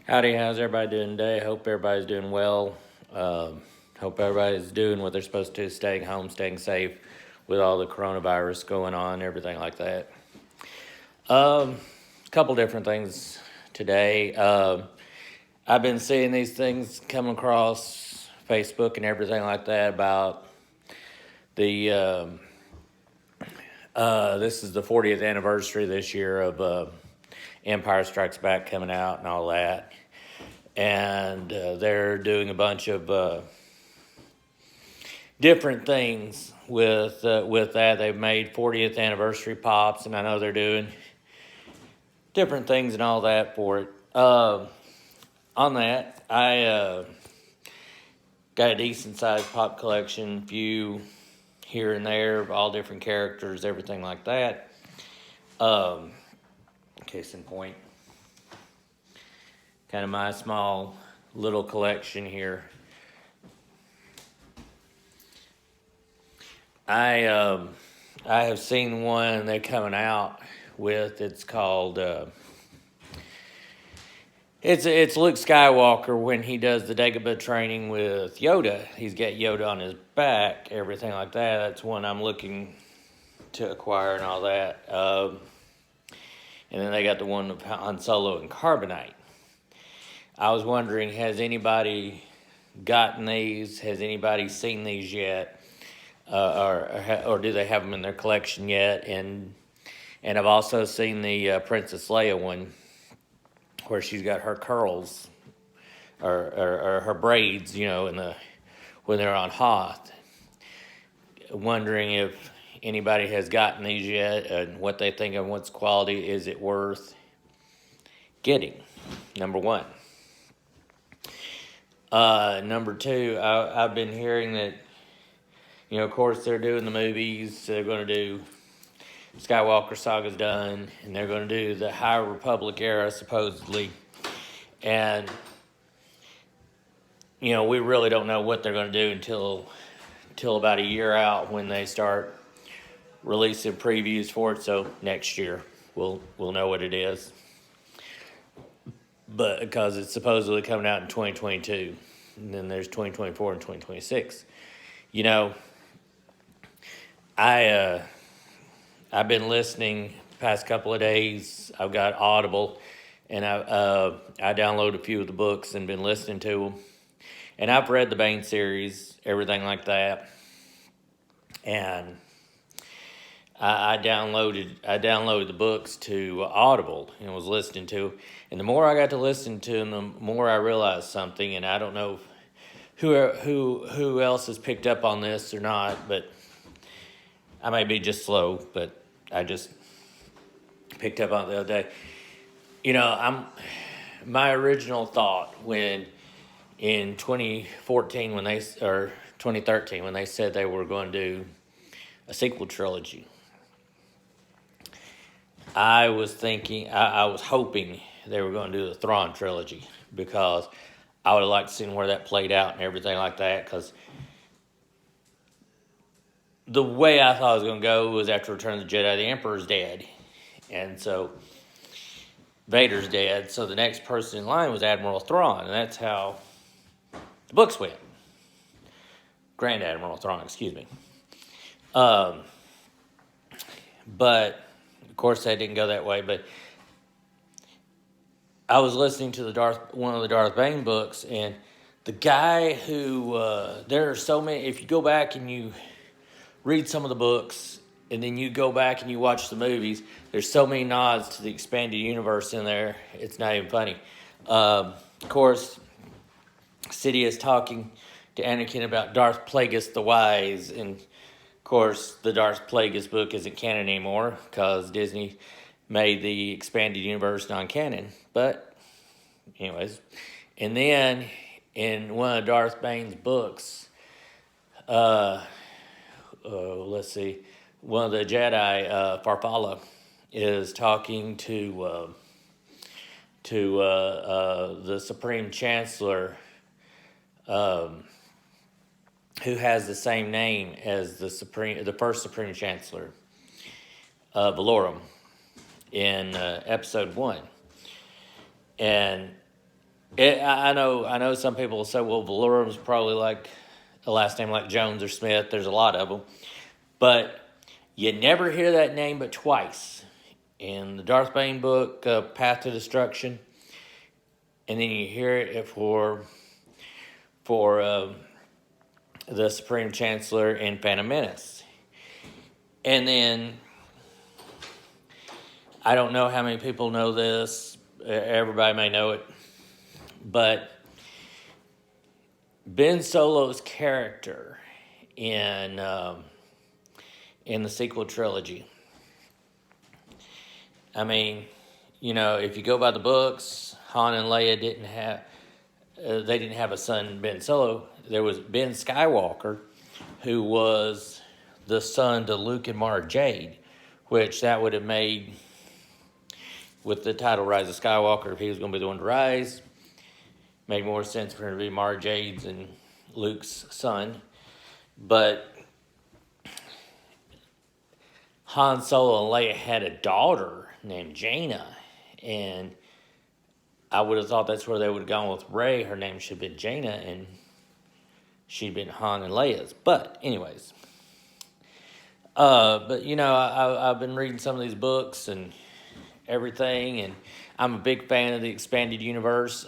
Howdy, how's everybody doing today? Hope everybody's doing well. Hope everybody's doing what they're supposed to, staying home, staying safe with all the coronavirus going on, everything like that. A couple different things today. I've been seeing these things come across Facebook and everything like that about the this is the 40th anniversary this year of Empire Strikes Back coming out and all that. And they're doing a bunch of different things with that. They've made 40th anniversary pops, and I know they're doing different things and all that for it. On that, I got a decent sized pop collection, few here and there of all different characters, everything like that. Case in point, kind of my small little collection here. I have seen one they're coming out with. It's called it's Luke Skywalker when he does the Dagobah training with Yoda. He's got Yoda on his back, everything like that. That's one I'm looking to acquire and all that. And then they got the one of Han Solo and Carbonite. I was wondering, has anybody gotten these? Has anybody seen these yet? Or do they have them in their collection yet? And I've also seen the Princess Leia one, where she's got her curls or her braids, when they're on Hoth. Wondering if anybody has gotten these yet and what they think of what's quality. Is it worth getting? Number one. Number two, I've been hearing that, of course, they're doing the movies. They're going to do Skywalker Saga's done, and they're going to do the High Republic era, supposedly. And, we really don't know what they're going to do until about a year out when they start releasing previews for it. So next year, we'll know what it is. But because it's supposedly coming out in 2022, and then there's 2024 and 2026. I've been listening the past couple of days. I've got Audible, and I downloaded a few of the books and been listening to them. And I've read the Bane series, everything like that. And I downloaded the books to Audible and was listening to. And the more I got to listen to them, the more I realized something. And I don't know who else has picked up on this or not, but I may be just slow, but I just picked up on it the other day. My original thought when in 2014 or 2013 when they said they were going to do a sequel trilogy, I was thinking, I was hoping they were going to do the Thrawn trilogy, because I would have liked to see where that played out and everything like that, because the way I thought it was going to go was after Return of the Jedi, the Emperor's dead. And so Vader's dead. So the next person in line was Admiral Thrawn. And that's how the books went. Grand Admiral Thrawn, excuse me. But, of course, that didn't go that way. But I was listening to one of the Darth Bane books. And the guy who, there are so many, if you go back and you read some of the books, and then you go back and you watch the movies, there's so many nods to the expanded universe in there, it's not even funny. Of course, Sidious talking to Anakin about Darth Plagueis the Wise, and of course, the Darth Plagueis book isn't canon anymore, because Disney made the expanded universe non-canon. But, anyways, and then in one of Darth Bane's books, let's see, one of the Jedi, Farfalla, is talking to the Supreme Chancellor, who has the same name as the first Supreme Chancellor, Valorum, in episode 1. And I know some people will say, well, Valorum's probably like a last name like Jones or Smith. There's a lot of them. But you never hear that name but twice. In the Darth Bane book, Path to Destruction, and then you hear it for the Supreme Chancellor in Phantom Menace. And then, I don't know how many people know this. Everybody may know it. But Ben Solo's character in the sequel trilogy, I mean, if you go by the books, Han and Leia they didn't have a son, Ben Solo. There was Ben Skywalker, who was the son to Luke and Mara Jade, which that would have made, with the title Rise of Skywalker, if he was going to be the one to rise, made more sense for him to be Mara Jade's and Luke's son. But Han Solo and Leia had a daughter named Jaina, and I would have thought that's where they would have gone with Rey. Her name should have been Jaina, and she'd been Han and Leia's. But anyways, I've been reading some of these books and everything, and I'm a big fan of the expanded universe.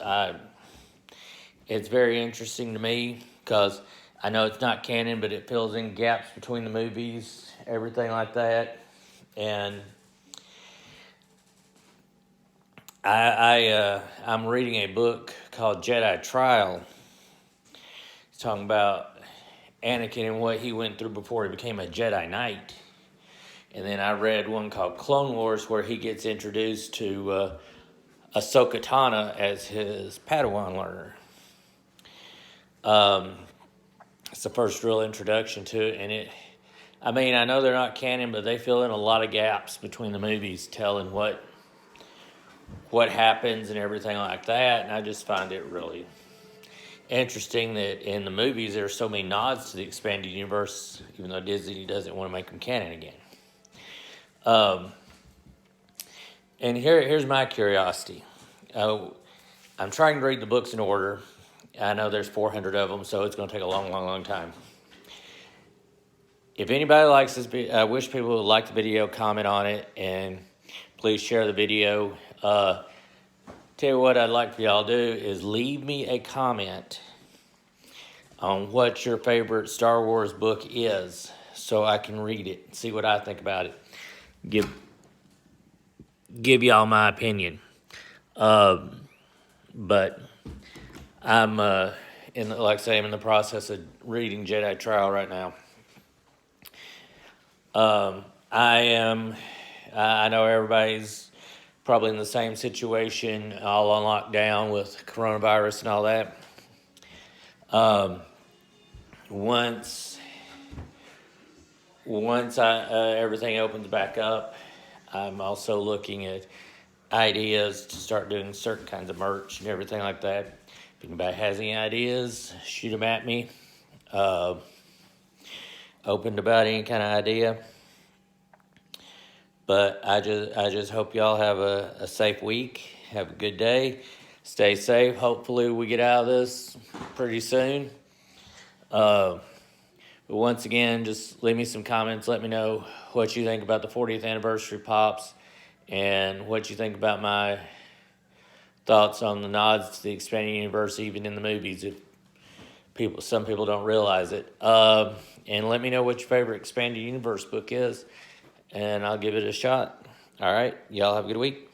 It's very interesting to me because I know it's not canon, but it fills in gaps between the movies, everything like that. And I'm reading a book called Jedi Trial. It's talking about Anakin and what he went through before he became a Jedi Knight. And then I read one called Clone Wars, where he gets introduced to Ahsoka Tano as his Padawan learner. It's the first real introduction to it, and I know they're not canon, but they fill in a lot of gaps between the movies, telling what happens and everything like that, and I just find it really interesting that in the movies there are so many nods to the expanded universe, even though Disney doesn't want to make them canon again. And here's my curiosity. I'm trying to read the books in order. I know there's 400 of them, so it's going to take a long, long, long time. If anybody likes this, I wish people would like the video, comment on it, and please share the video. Tell you what I'd like for y'all to do is leave me a comment on what your favorite Star Wars book is, so I can read it and see what I think about it. Give y'all my opinion. But I'm I'm in the process of reading Jedi Trial right now. I know everybody's probably in the same situation, all on lockdown with coronavirus and all that. Once everything opens back up, I'm also looking at ideas to start doing certain kinds of merch and everything like that. If anybody has any ideas, shoot them at me. Open about any kind of idea. But I just hope y'all have a safe week. Have a good day. Stay safe. Hopefully we get out of this pretty soon. But once again, just leave me some comments. Let me know what you think about the 40th anniversary pops and what you think about my thoughts on the nods to the expanded universe, even in the movies, if some people don't realize it. And let me know what your favorite expanded universe book is, and I'll give it a shot. All right, y'all have a good week.